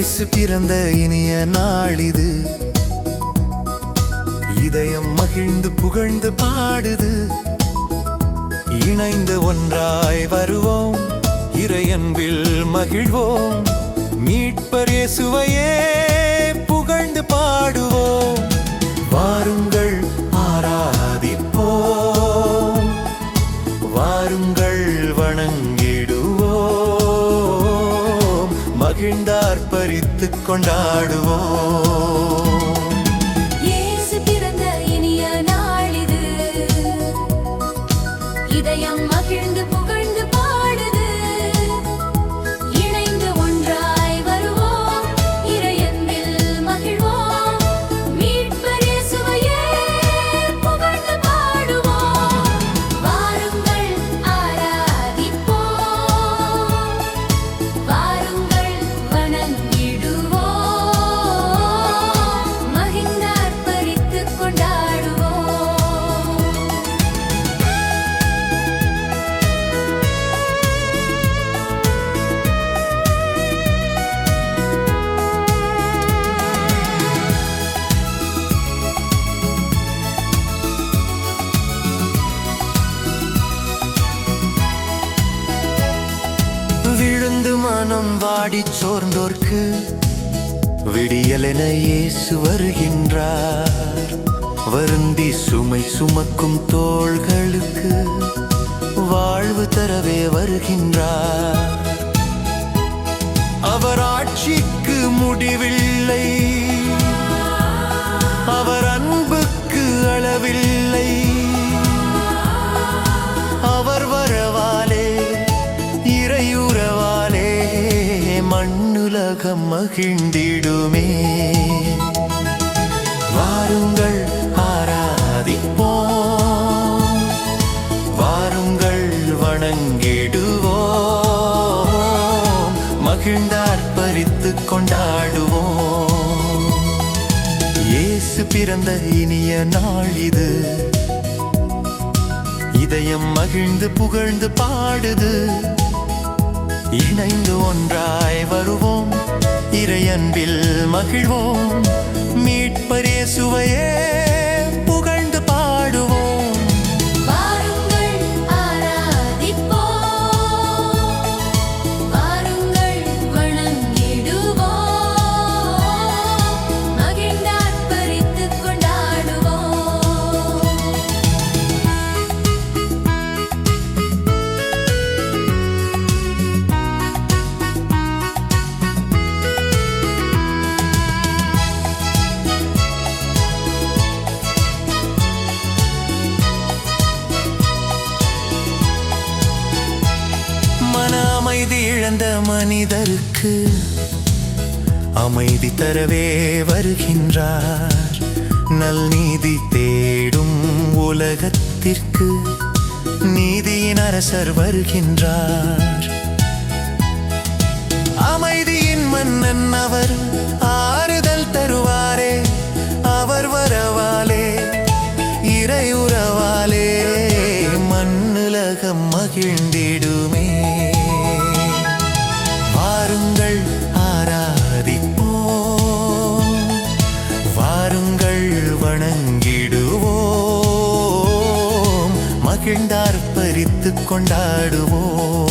இயேசு பிறந்த இனிய நாளிது, இதயம் மகிழ்ந்து புகழ்ந்து பாடுது. இணைந்து ஒன்றாய் வருவோம், இறையன்பில் மகிழ்வோம். மீட்பர் இயேசுவையே புகழ்ந்து பாடுவோம். வாருங்கள் ஆராதிப்போம், வாருங்கள் வணங்கிடுவோம். மகிழ்ந்தார்ப்பரித்து கொண்டாடுவோம். இதயம் மகிழ்ந்து புகழ்ந்து பாடுது. இணைந்து ஒன்றாய் வருவோம், இறையன்பில் மகிழ்வோம். மீட்பர் இயேசுவையே புகழ்ந்து பாடுவோம். வாருங்கள் ஆராதிப்போம், வாருங்கள் வணங்கிடுவோம். மகிழ்ந்தார்ப்பரித்து கொண்டாடுவோம். விழுந்து மனம் வாடி சோர்ந்தோர்க்கு விடியலென இயேசு வருகின்றார். வருந்தி சுமை சுமக்கும் தோள்களுக்கு வாழ்வு தரவே வருகின்றார். அவர் ஆட்சிக்கு முடிவில்லை, அவர் அன்புக்கு அளவில்லை. அவர் வரவாலே இறையுறவாலே மண்ணுலகம் மகிழ்ந்திடுமே. வாருங்கள் ஆராதிப்போம், வாருங்கள் வணங்கிடுவோம். மகிழ்ந்தார்ப்பரித்து கொண்டாடுவோம். இயேசு பிறந்த இனிய நாள் இது, இதயம் மகிழ்ந்து புகழ்ந்து பாடுது. இணைந்து ஒன்றாய் வருவோம், இறையன்பில் மகிழ்வோம். மீட்பர் இயேசுவையே புகழ்ந்து பாடுவோம். வாருங்கள் ஆராதிப்போம், வாருங்கள் வணங்கிடுவோம். மகிழ்ந்தார்ப்பரித்து கொண்டாடுவோம். மன அமைதி இழந்த மனிதருக்கு அமைதி தரவே வருகின்றார். நல் நீதி தேடும் உலகத்திற்கு நீதியின் அரசர் வருகின்றார். அமைதியின் மன்னன் அவர், ஆறுதல் தருவாரே. அவர் வரவாலே இறையுறவாலே மண்ணுலகம் மகிழ்ந்திடுமே. வாருங்கள் ஆராதிப்போம், வாருங்கள் வணங்கிடுவோம். மகிழ்ந்தார்ப்பரித்து கொண்டாடுவோம்.